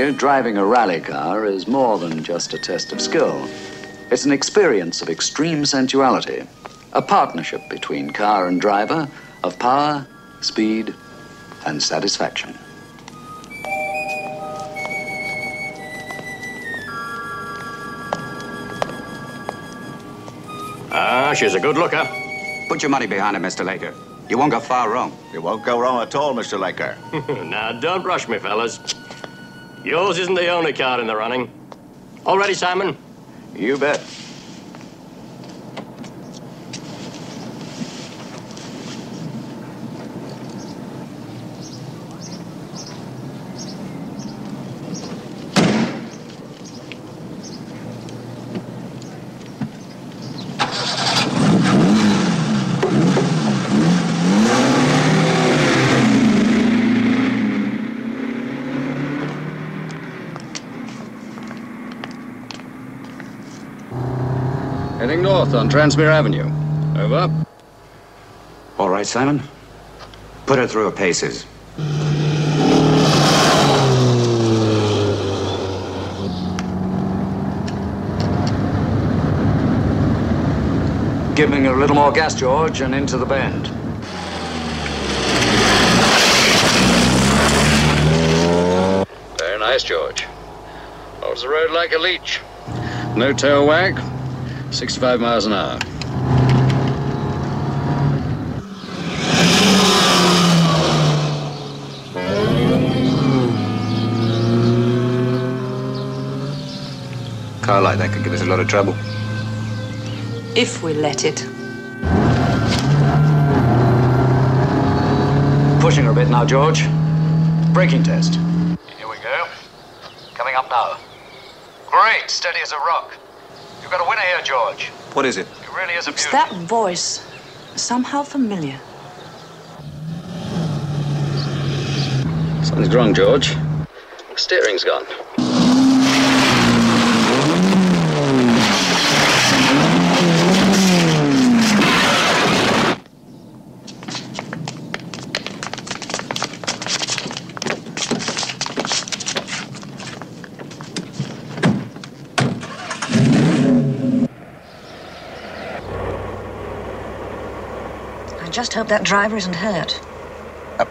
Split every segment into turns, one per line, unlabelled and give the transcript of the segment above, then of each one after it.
me, driving a rally car is more than just a test of skill. It's an experience of extreme sensuality, a partnership between car and driver of power, speed, and satisfaction.
Ah, she's a good looker.
Put your money behind it, Mr. Laker. You won't go far wrong.
You won't go wrong at all, Mr. Laker.
Now, don't rush me, fellas. Yours isn't the only car in the running. All ready, Simon?
You bet. Heading north on Transmere Avenue. Over.
All right, Simon. Put her through her paces.
Giving her a little more gas, George, and into the bend. Very nice, George. Holds the road like a leech. No tail wag. 65 miles an hour.
Car like that could give us a lot of trouble.
If we let it.
Pushing her a bit now, George. Braking test. Here we go. Coming up now. Great, steady as a rock. You've got a winner here, George.
What is it?
It really is a beauty.
That voice, somehow familiar.
Something's wrong, George. The steering's gone.
I just hope that driver isn't hurt.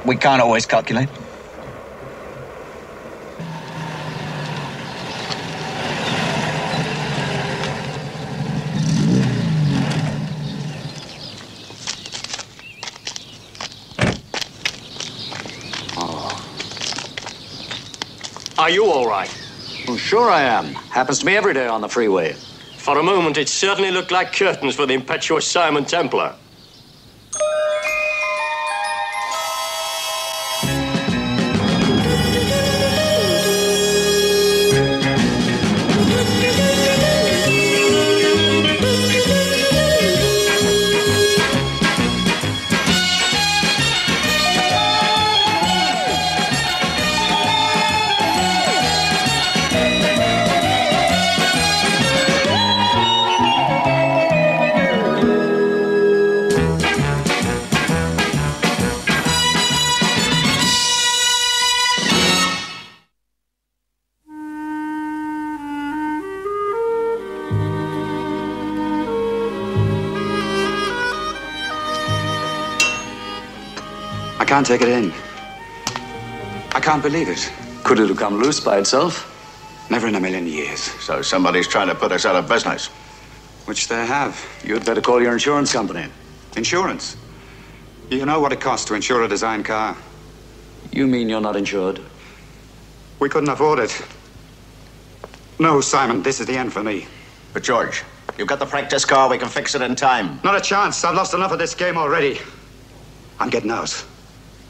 We can't always calculate.
Are you all right?
Well, sure I am. Happens to me every day on the freeway.
For a moment, it certainly looked like curtains for the impetuous Simon Templar.
I can't take it in. I can't believe it.
Could it have come loose by itself?
Never in a million years.
So somebody's trying to put us out of business.
Which they have.
You'd better call your insurance company.
Insurance. You know what it costs to insure a design car.
You mean you're not insured?
We couldn't afford it. No, Simon, this is the end for me.
But George, you've got the practice car. We can fix it in time.
Not a chance. I've lost enough of this game already. I'm getting out.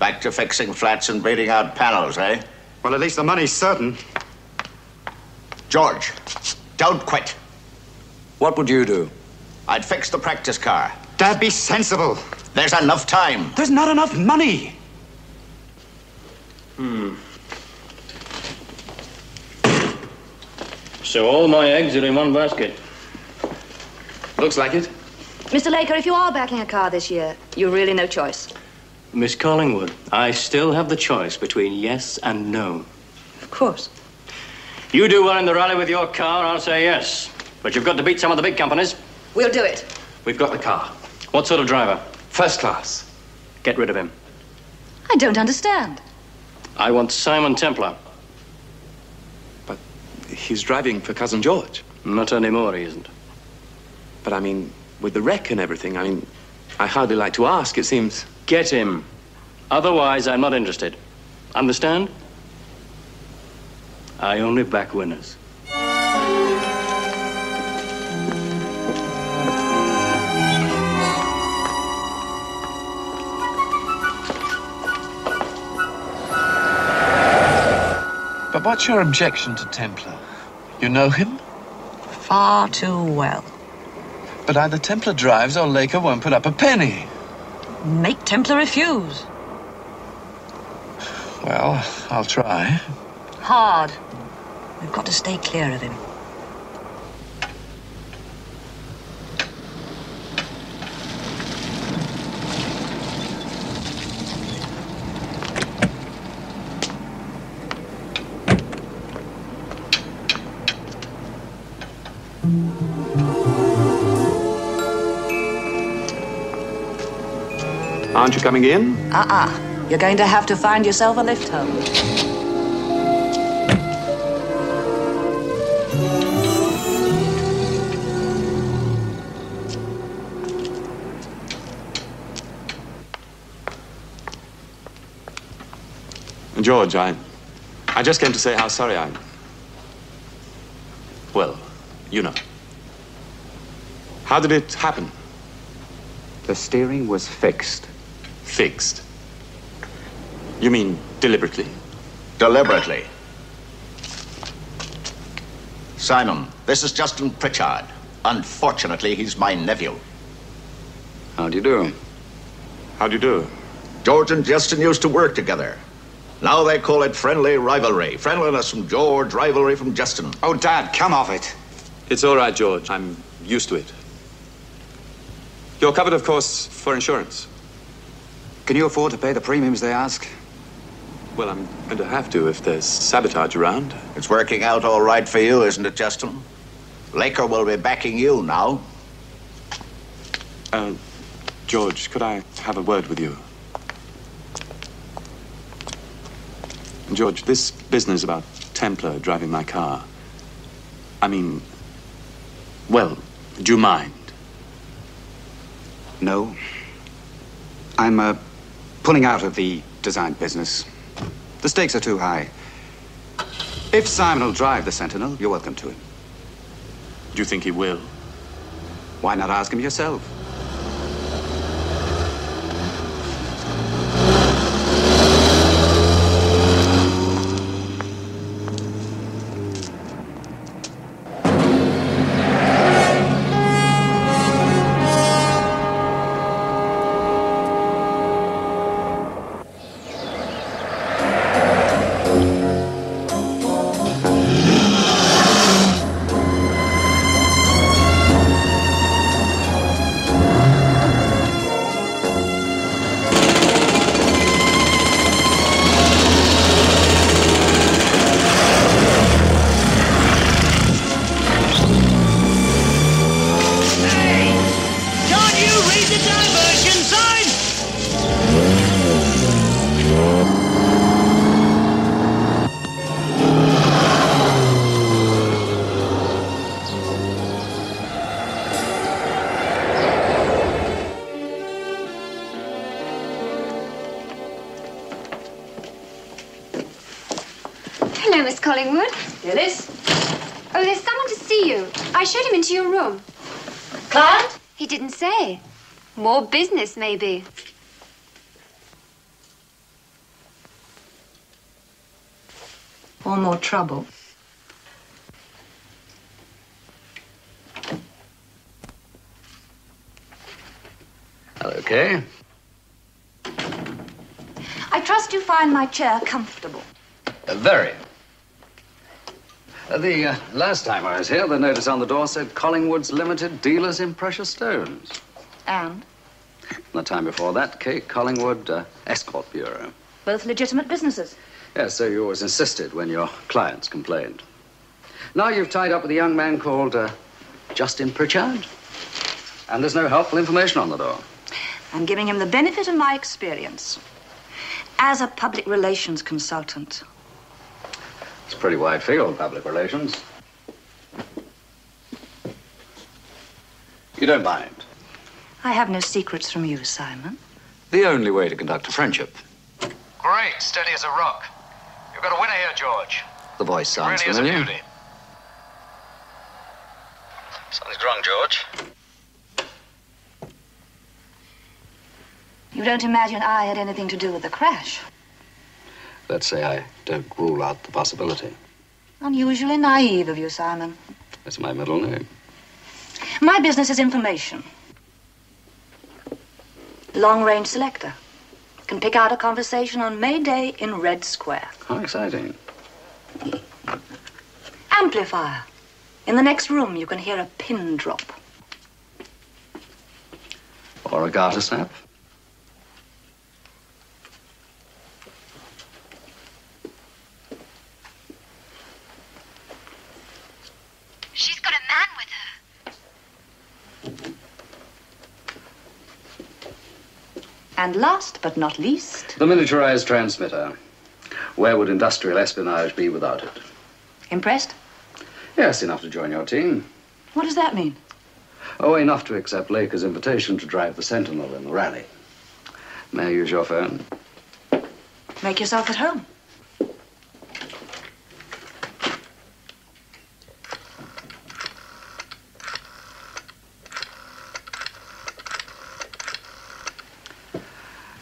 Back to fixing flats and beating out panels, eh?
Well, at least the money's certain.
George, don't quit.
What would you do?
I'd fix the practice car.
Dad, be sensible.
There's enough time.
There's not enough money.
So all my eggs are in one basket.
Looks like it.
Mr. Laker, if you are backing a car this year, you've really no choice.
Miss Collingwood, I still have the choice between yes and no.
Of course.
You do well in the rally with your car, I'll say yes. But you've got to beat some of the big companies.
We'll do it.
We've got the car.
What sort of driver?
First class.
Get rid of him.
I don't understand.
I want Simon Templar.
But he's driving for Cousin George.
Not anymore, he isn't.
But I mean, with the wreck and everything, I hardly like to ask. It seems...
Get him. Otherwise, I'm not interested. Understand? I only back winners.
But what's your objection to Templar? You know him?
Far too well.
But either Templar drives or Laker won't put up a penny.
Make Templar refuse.
Well, I'll try.
Hard. We've got to stay clear of him.
Aren't you coming in?
You're going to have to find yourself a lift home.
George, I just came to say how sorry I am. Well, you know. How did it happen?
The steering was fixed.
Fixed? You mean deliberately?
Deliberately. Simon, this is Justin Pritchard. Unfortunately, he's my nephew.
How do you do?
How do you do?
George and Justin used to work together. Now they call it friendly rivalry. Friendliness from George, rivalry from Justin.
Oh, Dad, come off it.
It's all right, George. I'm used to it. You're covered, of course, for insurance.
Can you afford to pay the premiums they ask?
Well, I'm going to have to if there's sabotage around.
It's working out all right for you, isn't it, Justin? Laker will be backing you now.
George, could I have a word with you? George, this business about Templar driving my car, well, do you mind?
No. I'm, pulling out of the design business. The stakes are too high. If Simon will drive the Sentinel, you're welcome to him.
Do you think he will?
Why not ask him yourself?
Hello, Miss Collingwood.
Phyllis?
Oh, there's someone to see you. I showed him into your room.
Client?
He didn't say. More business, maybe.
Or more trouble?
Okay.
I trust you find my chair comfortable.
Very. The last time I was here, the notice on the door said Collingwood's Limited, dealers in precious stones.
And?
The time before that, K. Collingwood, Escort Bureau.
Both legitimate businesses.
Yes, so you always insisted when your clients complained. Now you've tied up with a young man called Justin Pritchard. And there's no helpful information on the door.
I'm giving him the benefit of my experience as a public relations consultant.
It's a pretty wide field, public relations. You don't mind?
I have no secrets from you, Simon.
The only way to conduct a friendship.
Great, steady as a rock. You've got a winner here, George.
The voice sounds
Really
familiar.
is a beauty. Something's wrong, George.
You don't imagine I had anything to do with the crash?
Let's say I don't rule out the possibility.
Unusually naive of you, Simon.
That's my middle name.
My business is information. Long-range selector. Can pick out a conversation on May Day in Red Square.
How exciting.
Amplifier. In the next room, you can hear a pin drop.
Or a garter snap.
She's got a man with her.
And last but not least,
The miniaturized transmitter. Where would industrial espionage be without it?
impressed?
Yes, enough to join your team.
What does that mean?
Oh, enough to accept Laker's invitation to drive the Sentinel in the rally. May I use your phone?
Make yourself at home.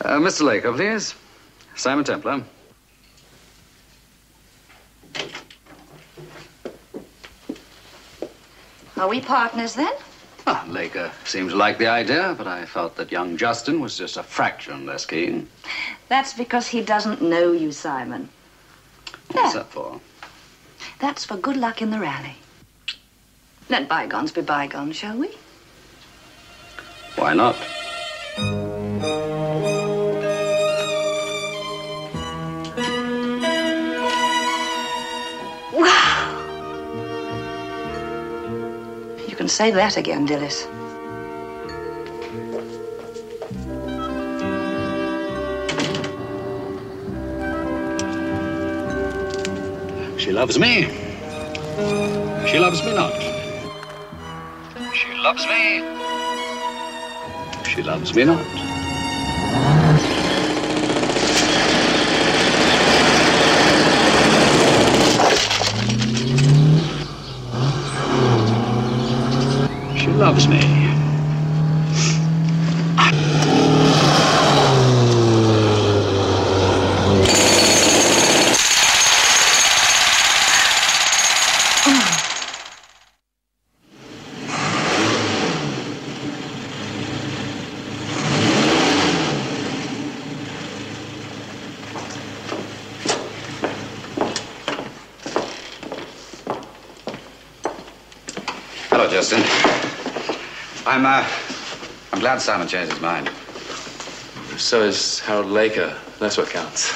Mr. Laker, please. Simon Templar.
Are we partners then?
Ah, Laker seemed to like the idea, but I felt that young Justin was just a fraction less keen.
That's because he doesn't know you, Simon.
What's
There.
that for?
That's for good luck in the rally. Let bygones be bygones, shall we?
Why not?
Wow! You can say that again, Dillis.
She loves me. She loves me not. She loves me. She loves me not. She loves me. Hello, Justin. I'm glad Simon changed his mind.
So is Harold Laker. That's what counts.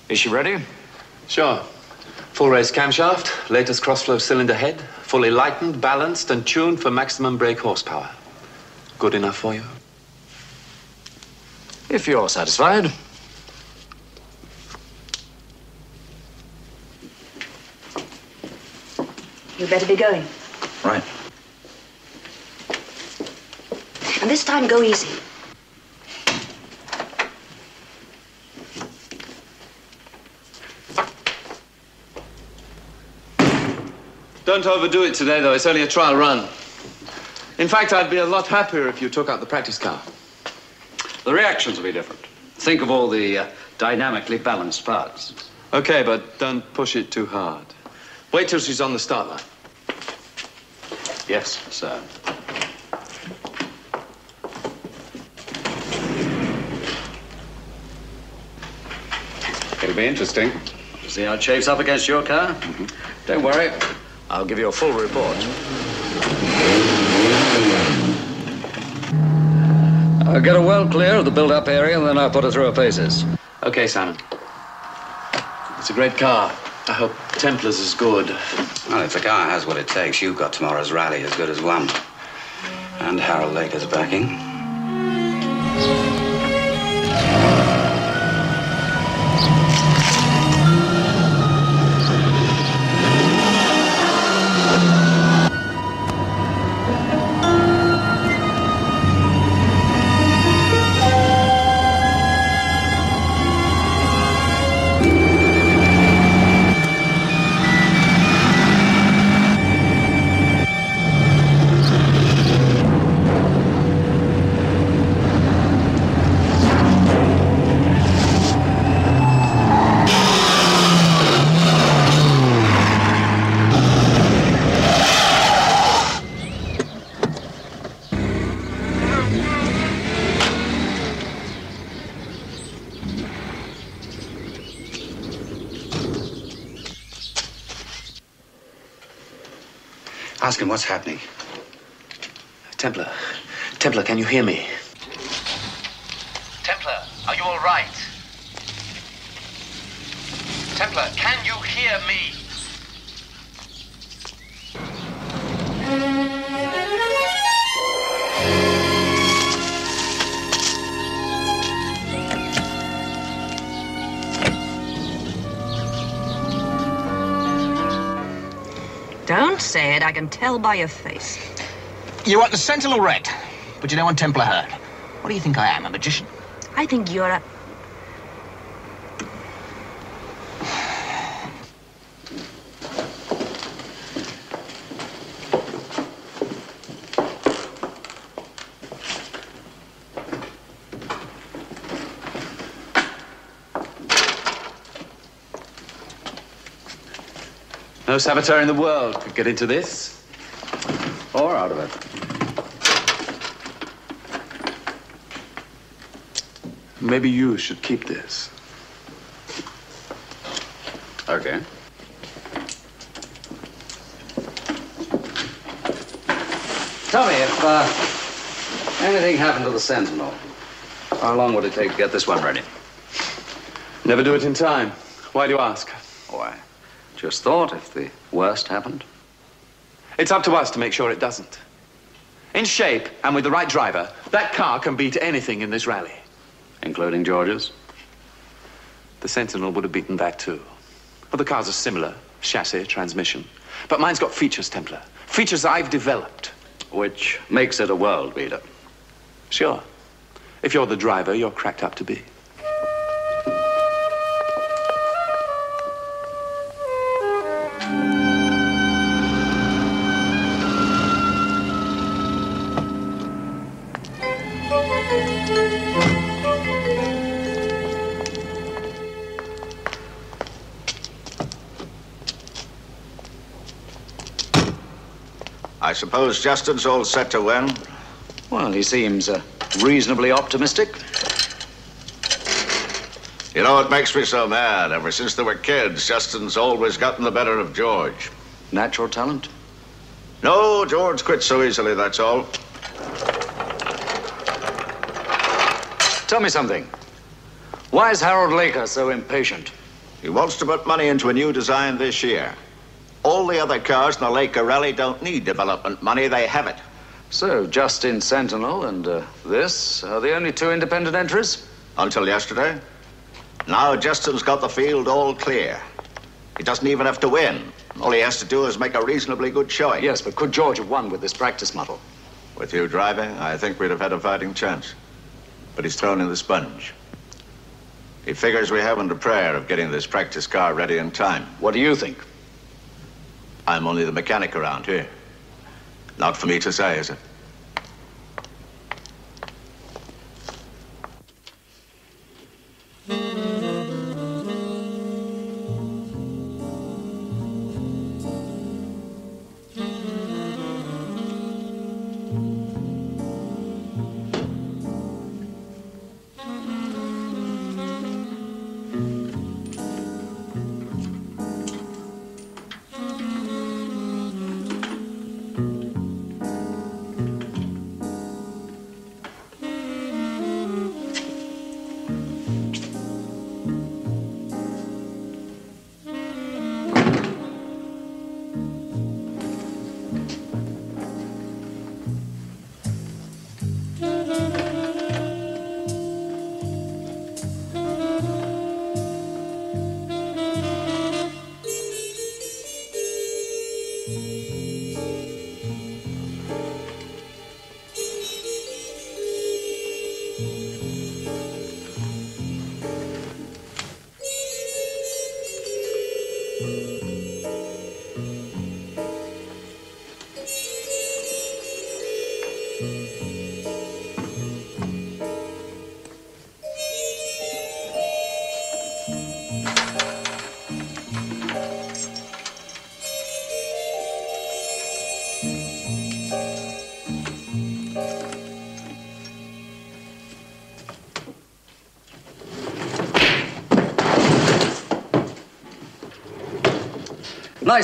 Is she ready?
Sure. Full race camshaft, latest crossflow cylinder head, fully lightened, balanced, and tuned for maximum brake horsepower. Good enough for you?
If you're satisfied.
You better be going.
Right.
And this time, go easy.
Don't overdo it today, though. It's only a trial run. In fact, I'd be a lot happier if you took out the practice car.
The reactions will be different. Think of all the dynamically balanced parts.
Okay, but don't push it too hard. Wait till she's on the start line.
Yes, sir. It'll be interesting to see how it shapes up against your car. Don't worry,
I'll give you a full report.
I'll get her well clear of the build-up area, and then I'll put her through her paces.
Okay, Simon. It's a great car. I hope Templar's is good.
Well, if the car has what it takes, you've got tomorrow's rally as good as one. And Harold Laker's backing. Ask him what's happening.
Templar. Templar, can you hear me?
Templar, are you all right? Templar, can you hear me?
Don't say it. I can tell by your face.
You want the Sentinel Red, but you don't want Templar Heard. What do you think I am, a magician?
I think you're a...
No saboteur in the world could get into this.
Or out of it.
Maybe you should keep this.
Okay. Tell me, if anything happened to the Sentinel, how long would it take to get this one ready?
Never do it in time. Why do you ask?
Why, just thought if the worst happened.
It's up to us to make sure it doesn't. In shape and with the right driver, that car can beat anything in this rally.
Including George's?
The Sentinel would have beaten that too. Well, the cars are similar. Chassis, transmission. But mine's got features, Templar. Features I've developed.
Which makes it a world beater.
Sure. If you're the driver, you're cracked up to be.
I suppose Justin's all set to win.
Well, he seems reasonably optimistic.
You know what makes me so mad? Ever since they were kids, Justin's always gotten the better of George.
Natural talent?
No, George quits so easily, that's all.
Tell me something. Why is Harold Laker so impatient?
He wants to put money into a new design this year. All the other cars in the Laker Rally don't need development money, they have it.
So, Justin Sentinel and this are the only two independent entries?
Until yesterday. Now Justin's got the field all clear. He doesn't even have to win. All he has to do is make a reasonably good showing.
Yes, but could George have won with this practice model?
With you driving, I think we'd have had a fighting chance. But he's thrown in the sponge. He figures we haven't a prayer of getting this practice car ready in time.
What do you think?
I'm only the mechanic around here. Not for me to say, is it?
Nice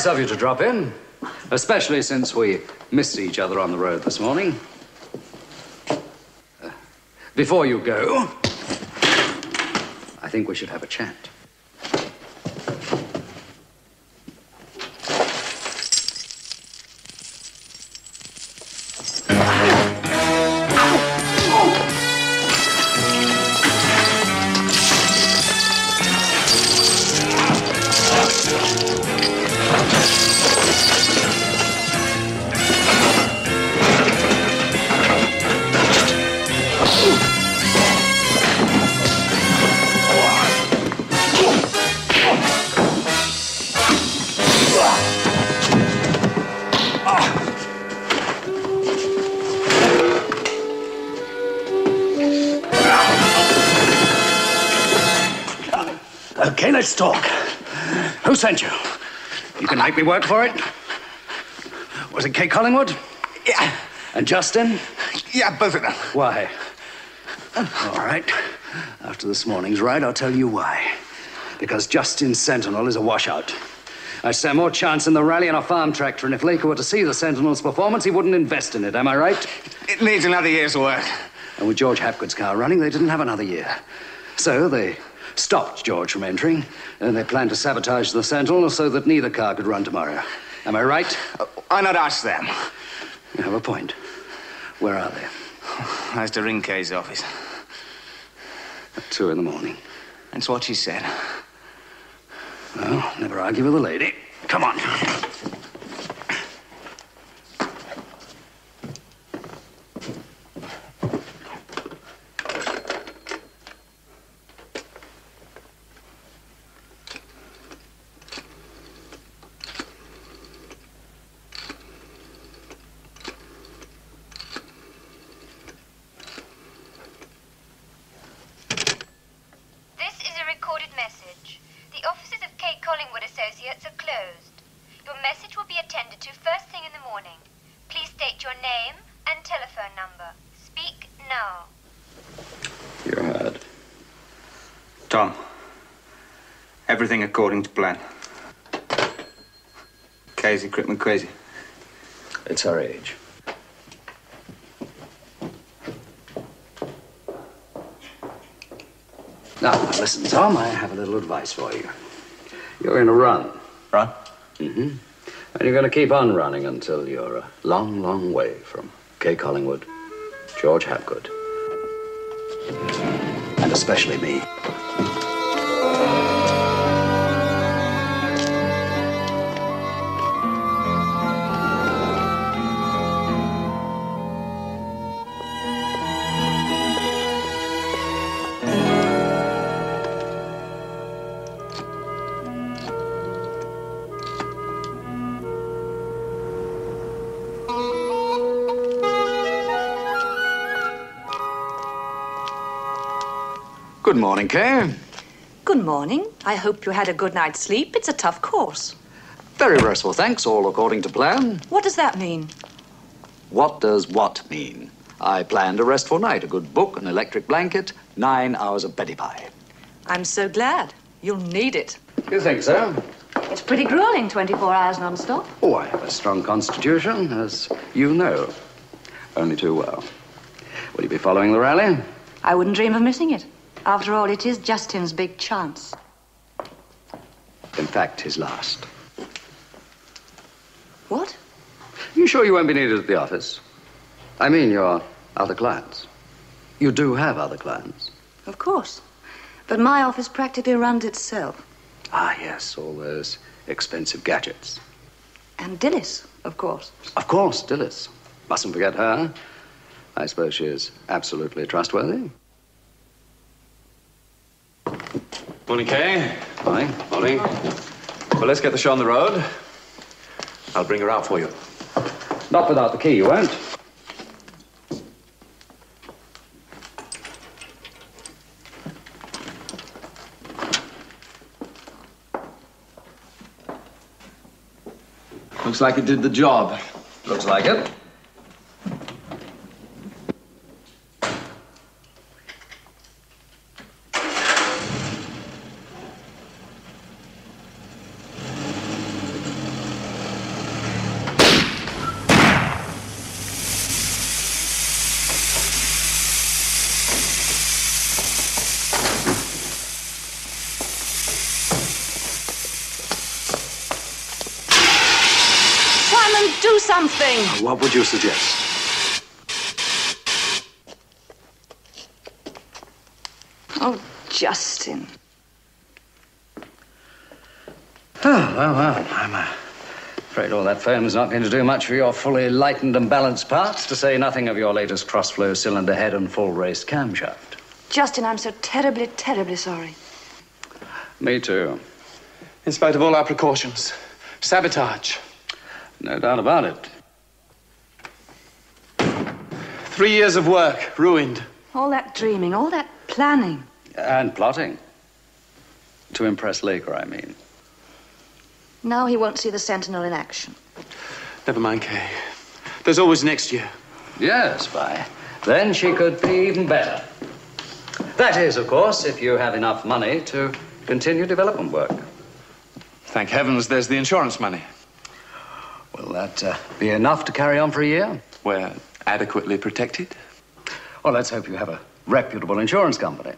of you to drop in, especially since we missed each other on the road this morning. Before you go, I think we should have a chat.
Okay, let's talk. Who sent you? You can make me work for it? Was it Kate Collingwood?
Yeah.
And Justin?
Yeah, both of them.
Why? All right. After this morning's ride, I'll tell you why. Because Justin's Sentinel is a washout. I stand more chance in the rally on a farm tractor, and if Laker were to see the Sentinel's performance, he wouldn't invest in it. Am I right?
It needs another year's work.
And with George Hapgood's car running, they didn't have another year. So they stopped George from entering, and they planned to sabotage the Sentinel so that neither car could run tomorrow. Am I right?
Why not ask them?
You have a point. Where are they?
I has to ring Kay's office.
At 2 in the morning.
That's what she said.
Well, never argue with a lady. Come on.
Tom, everything according to plan. Kay's equipment crazy.
It's her age. Now, listen, Tom, I have a little advice for you. You're in a run.
Run?
Mm-hmm. And you're going to keep on running until you're a long, long way from Kay Collingwood, George Hapgood, and especially me.
Good morning, Kay.
Good morning. I hope you had a good night's sleep. It's a tough course.
Very restful, thanks. All according to plan.
What does that mean?
What does what mean? I planned a restful night, a good book, an electric blanket, 9 hours of Betty pie.
I'm so glad. You'll need it.
You think so?
It's pretty grueling, 24 hours non-stop.
Oh, I have a strong constitution, as you know. Only too well. Will you be following the rally?
I wouldn't dream of missing it. After all, it is Justin's big chance.
In fact, his last.
What?
You sure you won't be needed at the office? I mean, your other clients. You do have other clients.
Of course. But my office practically runs itself.
Ah, yes, all those expensive gadgets.
And Dilys, of course.
Of course, Dilys. Mustn't forget her. I suppose she is absolutely trustworthy.
Morning, Kay.
Morning.
Morning. Well, let's get the show on the road. I'll bring her out for you.
Not without the key, you won't.
Looks like it did the job.
Looks like it.
Do something.
What would you suggest?
Oh, Justin.
Well, I'm afraid all that foam is not going to do much for your fully lightened and balanced parts, to say nothing of your latest cross-flow cylinder head and full-race camshaft.
Justin, I'm so terribly, terribly sorry.
Me too.
In spite of all our precautions. Sabotage.
No doubt about it.
3 years of work, ruined.
All that dreaming, all that planning.
And plotting. To impress Laker, I mean.
Now he won't see the Sentinel in action.
Never mind, Kay. There's always next year.
Yes, by then she could be even better. That is, of course, if you have enough money to continue development work.
Thank heavens there's the insurance money.
Will that be enough to carry on for a year?
We're adequately protected.
Well, let's hope you have a reputable insurance company.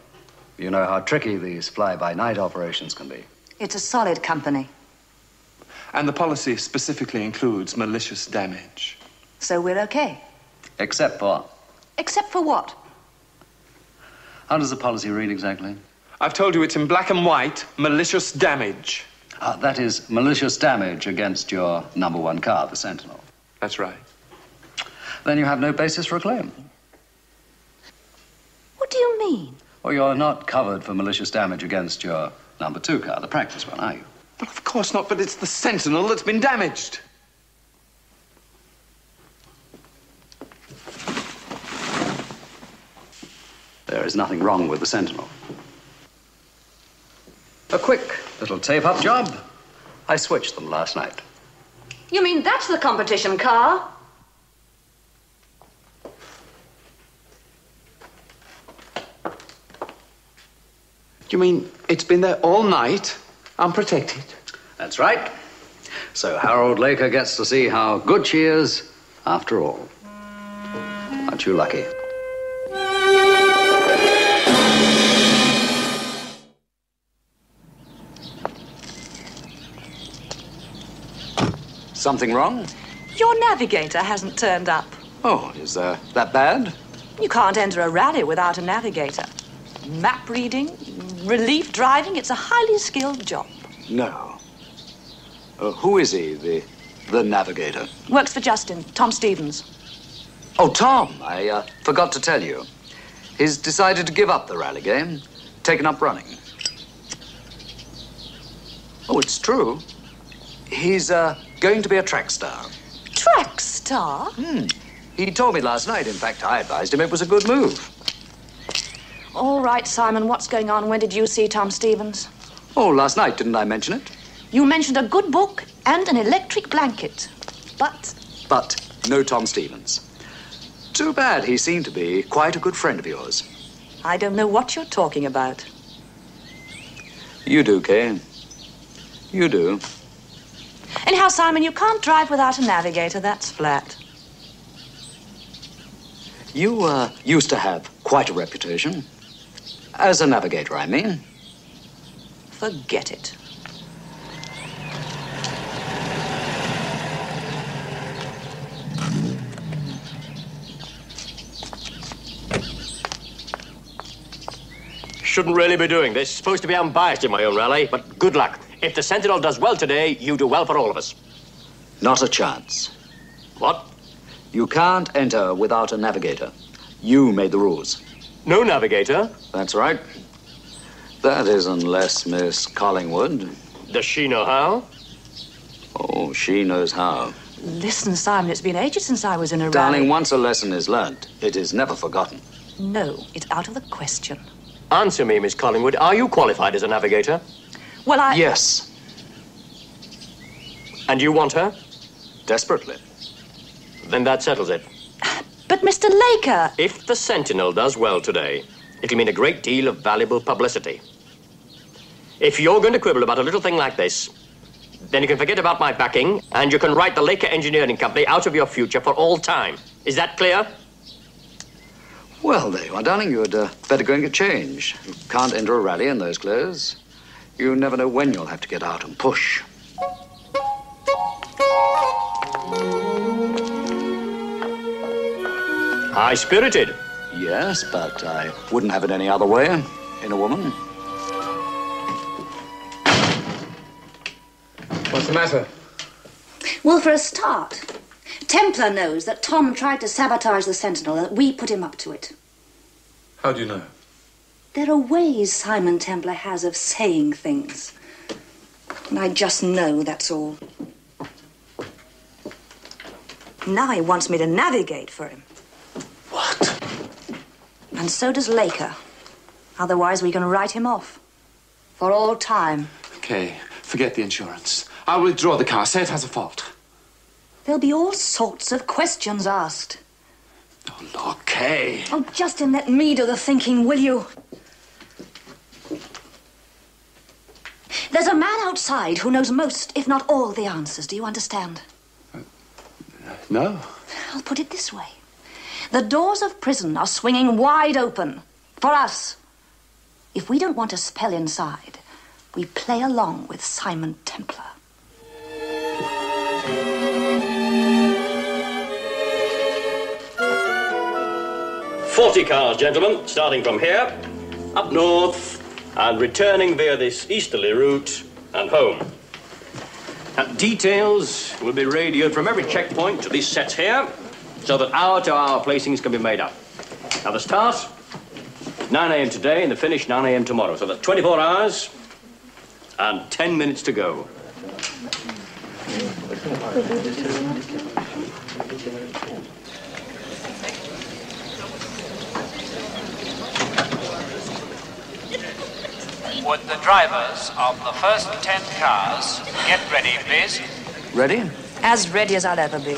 You know how tricky these fly-by-night operations can be.
It's a solid company.
And the policy specifically includes malicious damage.
So we're okay.
Except for?
Except for what?
How does the policy read exactly?
I've told you it's in black and white, malicious damage.
That is malicious damage against your number one car, the Sentinel.
That's right.
Then you have no basis for a claim.
What do you mean?
Well, you're not covered for malicious damage against your number two car, the practice one, are you?
Well, of course not, but it's the Sentinel that's been damaged.
There is nothing wrong with the Sentinel. A quick little tape-up job. I switched them last night.
You mean that's the competition car?
You mean it's been there all night, unprotected?
That's right. So Harold Laker gets to see how good she is after all. Aren't you lucky? Something wrong?
Your navigator hasn't turned up.
Oh, is that bad?
You can't enter a rally without a navigator. Map reading, relief driving, it's a highly skilled job.
No. Who is he, the navigator?
Works for Justin, Tom Stevens.
Oh, Tom, I forgot to tell you. He's decided to give up the rally game, taken up running. Oh, it's true. He's going to be a track star.
Track star?
He told me last night. In fact, I advised him it was a good move.
All right, Simon, what's going on? When did you see Tom Stevens?
Oh, last night, didn't I mention it?
You mentioned a good book and an electric blanket. But
no Tom Stevens. Too bad. He seemed to be quite a good friend of yours.
I don't know what you're talking about.
You do, Kay. You do.
Anyhow, Simon, you can't drive without a navigator. That's flat.
You used to have quite a reputation. As a navigator, I mean.
Forget it.
Shouldn't really be doing this. Supposed to be unbiased in my own rally, but good luck. If the Sentinel does well today, you do well for all of us.
Not a chance.
What?
You can't enter without a navigator. You made the rules.
No navigator?
That's right. That is, unless Miss Collingwood.
Does she know how?
Oh, she knows how.
Listen, Simon, it's been ages since I was in a
Darling,
rally.
once a lesson is learnt, it is never forgotten.
No, it's out of the question.
Answer me, Miss Collingwood. Are you qualified as a navigator?
Well,
Yes.
And you want her?
Desperately.
Then that settles it.
But Mr. Laker...
If the Sentinel does well today, it'll mean a great deal of valuable publicity. If you're going to quibble about a little thing like this, then you can forget about my backing, and you can write the Laker Engineering Company out of your future for all time. Is that clear?
Well, there you are, darling. You'd better go and get changed. You can't enter a rally in those clothes. You never know when you'll have to get out and push.
High-spirited.
Yes, but I wouldn't have it any other way in a woman.
What's the matter?
Well, for a start, Templar knows that Tom tried to sabotage the Sentinel and that we put him up to it.
How do you know?
There are ways Simon Templar has of saying things. And I just know, that's all.
Now he wants me to navigate for him.
What?
And so does Laker. Otherwise, we can write him off. For all time.
Okay, forget the insurance. I'll withdraw the car. Say it has a fault.
There'll be all sorts of questions asked.
Oh, look, Kay.
Oh, Justin, let me do the thinking, will you? There's a man outside who knows most, if not all, the answers. Do you understand?
No.
I'll put it this way. The doors of prison are swinging wide open. For us. If we don't want a spell inside, we play along with Simon Templar.
"40 cars, gentlemen, starting from here, up north, and returning via this easterly route and home. Details will be radioed from every checkpoint to these sets here, so that hour-to-hour placings can be made up. Now, the start, 9 a.m. today, and the finish, 9 a.m. tomorrow. So that's 24 hours and 10 minutes to go.
Would the drivers of the first 10 cars get ready, please?
Ready?
As ready as I'll ever be.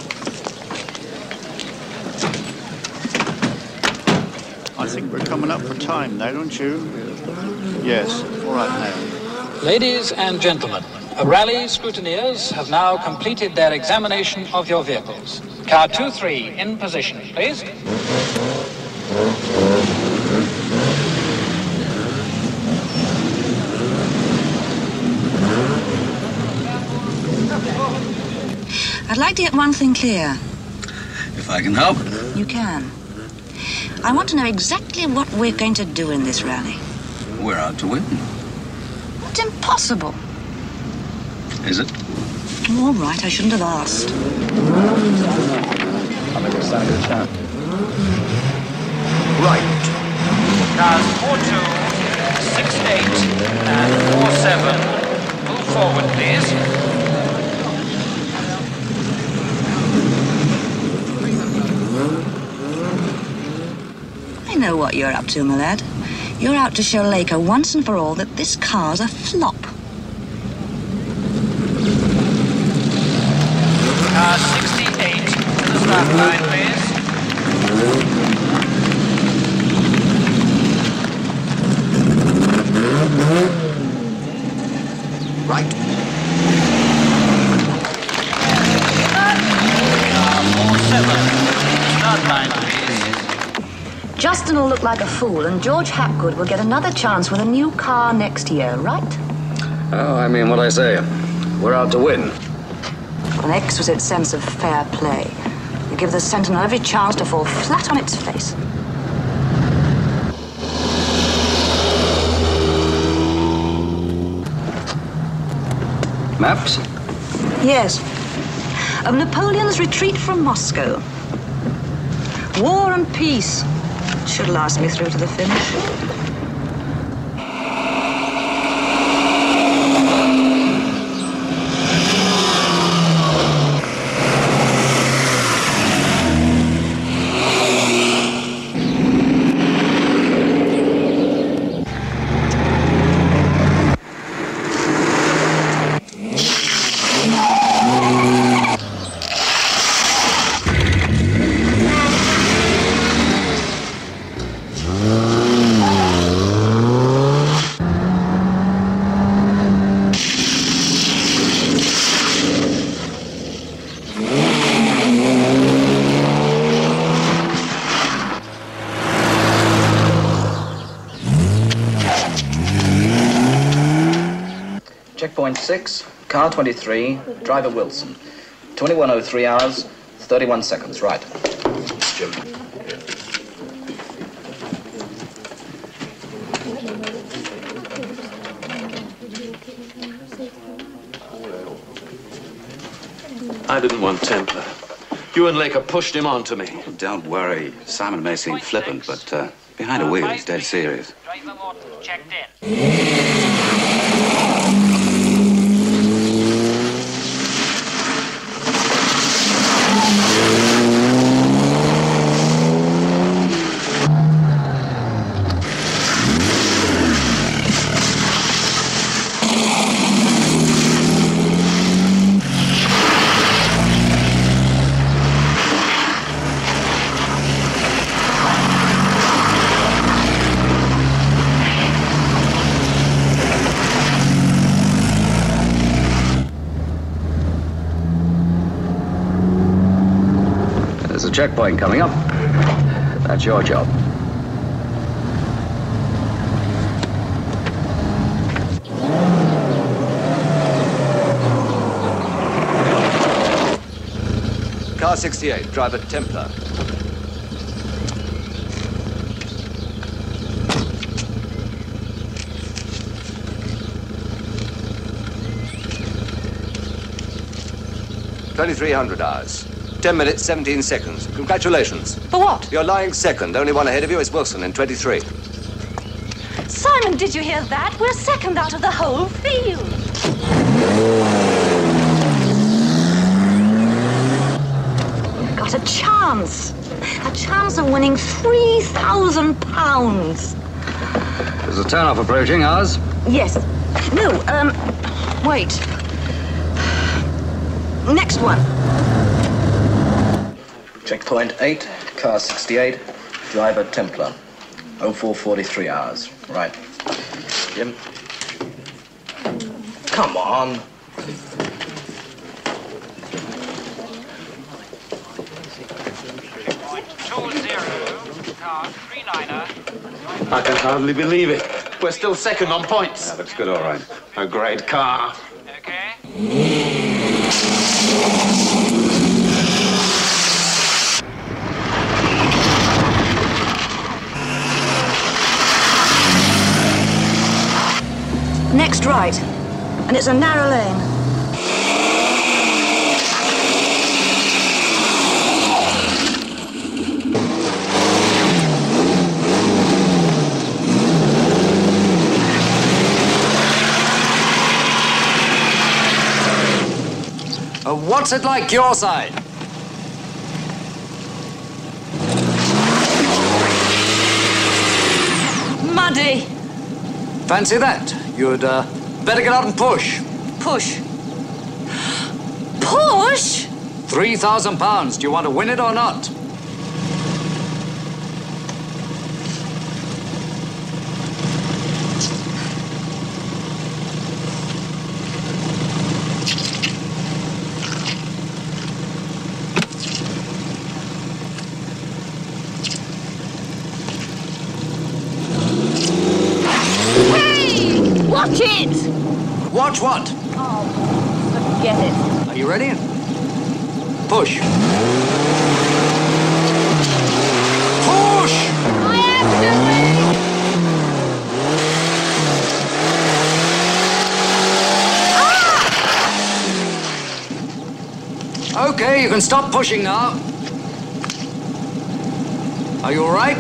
I think we're coming up for time now, don't you? Yes, all right now.
Ladies and gentlemen, rally scrutineers have now completed their examination of your vehicles. Car 2-3 in position, please.
I'd like to get one thing clear.
If I can help.
You can. I want to know exactly what we're going to do in this rally.
We're out to win.
It's impossible.
Is it?
All right, I shouldn't have asked.
I think we're starting to chat.
Right. Cars 4-2, 6-8, and 4-7. Move forward, please.
I know what you're up to, my lad. You're out to show Laker once and for all that this car's a flop.
Car 68, to the start line, please.
Right.
Car 47, start line, please.
Justin will look like a fool, and George Hapgood will get another chance with a new car next year, right?
Oh, I mean what I say. We're out to win.
An exquisite sense of fair play. You give the Sentinel every chance to fall flat on its face.
Maps?
Yes. Of Napoleon's retreat from Moscow. War and peace. Should last me through to the finish.
5.6, car 23, driver Wilson. 21:03 hours, 31 seconds, right.
Jim.
I didn't want Templar. You and Laker pushed him on to me.
Don't worry. Simon may seem flippant, but behind a wheel, he's dead serious.
Driver Morton checked in.
There's a checkpoint coming up. That's your job.
Car 68, driver Templar. $2,300 hours. 10 minutes, 17 seconds. Congratulations.
For what?
You're lying second. Only one ahead of you is Wilson in 23.
Simon, did you hear that? We're second out of the whole field. We've got a chance. A chance of winning £3,000.
There's a turn-off approaching, ours.
Yes. No, wait. Next one.
Checkpoint 8, car 68, driver Templar. 04:43 hours, right. Jim. Come on.
I can hardly believe it. We're still second on points.
That looks good, all right.
A great car.
Next right. And it's a narrow lane.
What's it like your side?
Muddy.
Fancy that? You'd better get out and push.
Push. Push?
£3,000. Do you want to win it or not?
Watch it!
Watch what?
Oh, forget it.
Are you ready? Push. Push!
I am doing!
Ah! Okay, you can stop pushing now. Are you all right?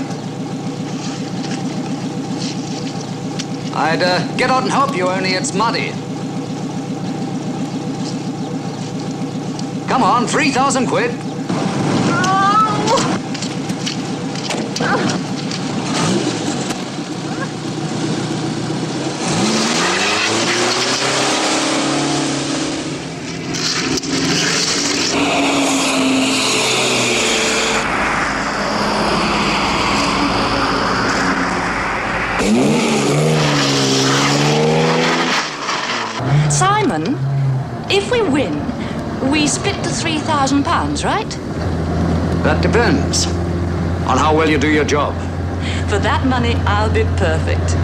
I'd get out and help you, only it's muddy. Come on, 3,000 quid.
Simon, if we win, we split the £3,000, right?
That depends on how well you do your job.
For that money, I'll be perfect.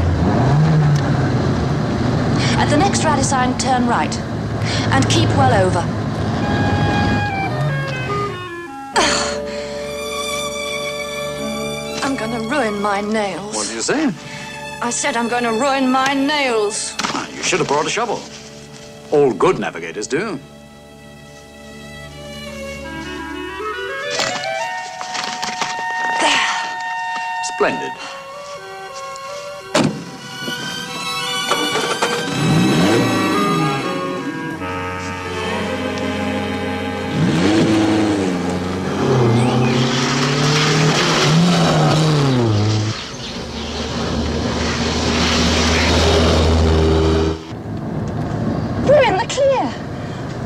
At the next rally sign, turn right. And keep well over. I'm going to ruin my nails.
What did you say?
I said I'm going to ruin my nails.
You should have brought a shovel. All good navigators do.
There.
Splendid.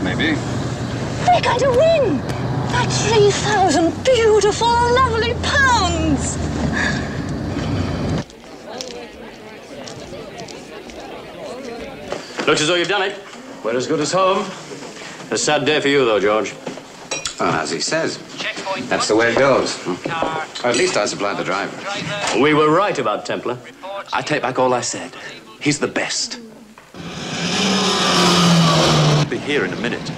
Maybe.
They're going to win! That's 3,000 beautiful, lovely pounds!
Looks as though you've done it. We're as good as home. A sad day for you, though, George.
Well, as he says, that's the way it goes. At least I supplied the driver.
We were right about Templar.
I take back all I said. He's the best. Be here in a minute.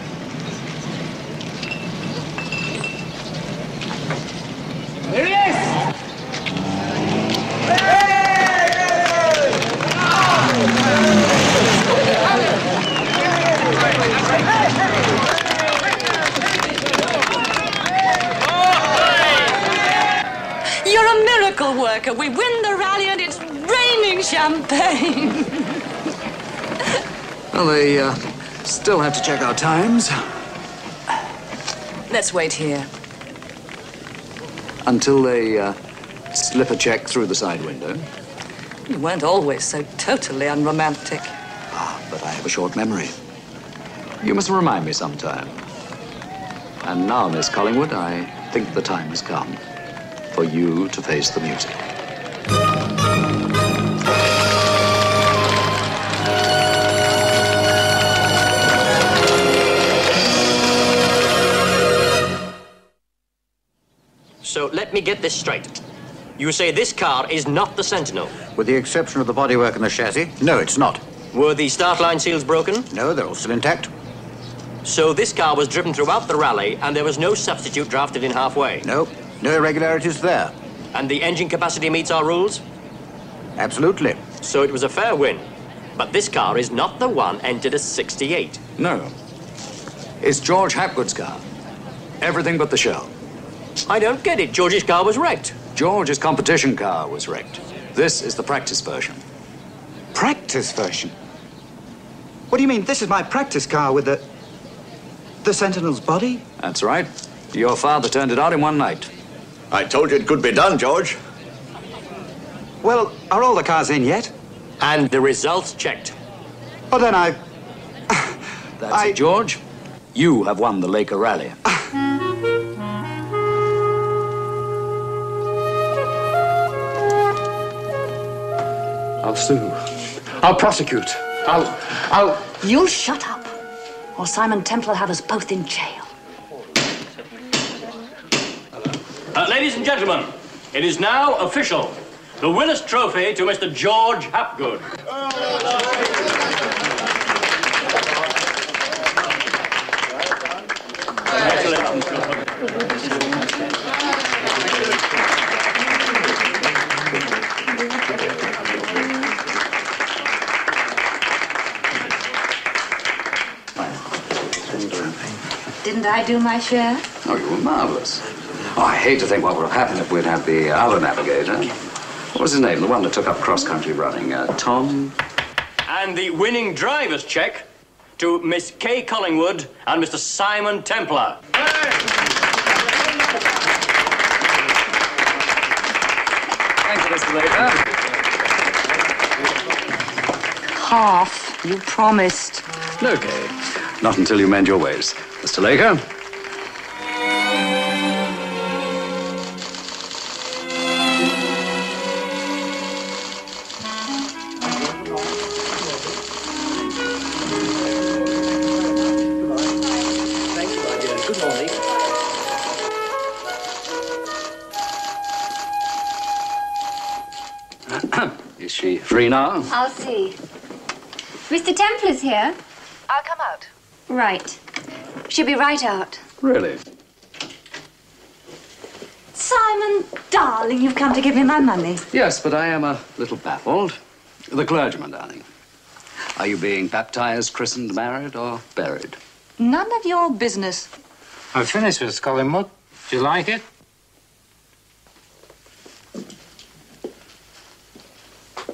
Here he is!
You're a miracle worker. We win the rally and it's raining champagne.
Well, they still have to check our times.
Let's wait here.
Until they slip a check through the side window.
You weren't always so totally unromantic.
But I have a short memory. You must remind me sometime. And now, Miss Collingwood, I think the time has come for you to face the music.
So let me get this straight. You say this car is not the Sentinel?
With the exception of the bodywork and the chassis, no, it's not.
Were the start line seals broken?
No, they're all still intact.
So this car was driven throughout the rally and there was no substitute drafted in halfway?
No, no irregularities there.
And the engine capacity meets our rules?
Absolutely.
So it was a fair win. But this car is not the one entered as 68.
No. It's George Hapgood's car. Everything but the shell.
I don't get it. George's car was wrecked.
George's competition car was wrecked. This is the practice version.
Practice version? What do you mean? This is my practice car with the Sentinel's body?
That's right. Your father turned it out in one night.
I told you it could be done, George.
Well, are all the cars in yet?
And the results checked.
Well, then
That's it, George. You have won the Laker Rally.
I'll sue. I'll prosecute. I'll...
You'll shut up, or Simon Templar will have us both in jail.
Ladies and gentlemen, it is now official. The Willis Trophy to Mr. George Hapgood.
Didn't I do my share?
Oh, you were marvelous. Oh, I hate to think what would have happened if we'd had the other navigator. What was his name? The one that took up cross-country running. Tom?
And the winning driver's check to Miss Kay Collingwood and Mr. Simon Templar.
Thank you, Mr. Laker.
Half. You promised.
No, Kay. Not until you mend your ways. Mr. Laker?
Is she free now?
I'll see. Mr. Templar's here.
I'll come out.
Right. She'll be right out.
Really?
Simon, darling, you've come to give me my money.
Yes, but I am a little baffled. The clergyman, darling. Are you being baptized, christened, married, or buried?
None of your business.
I've finished with Scullimwood. Do you like it?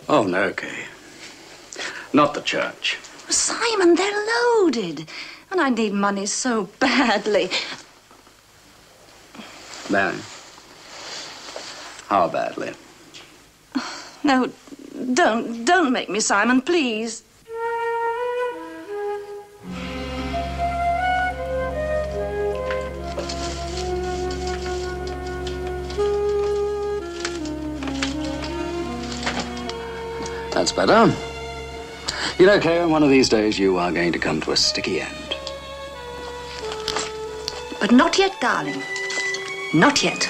Oh, no, Kay. Not the church.
Simon, they're loaded. And I need money so badly.
Mary? How badly?
No, don't make me, Simon, please.
That's better. You know, Kay, one of these days you are going to come to a sticky end.
But not yet, darling. Not yet.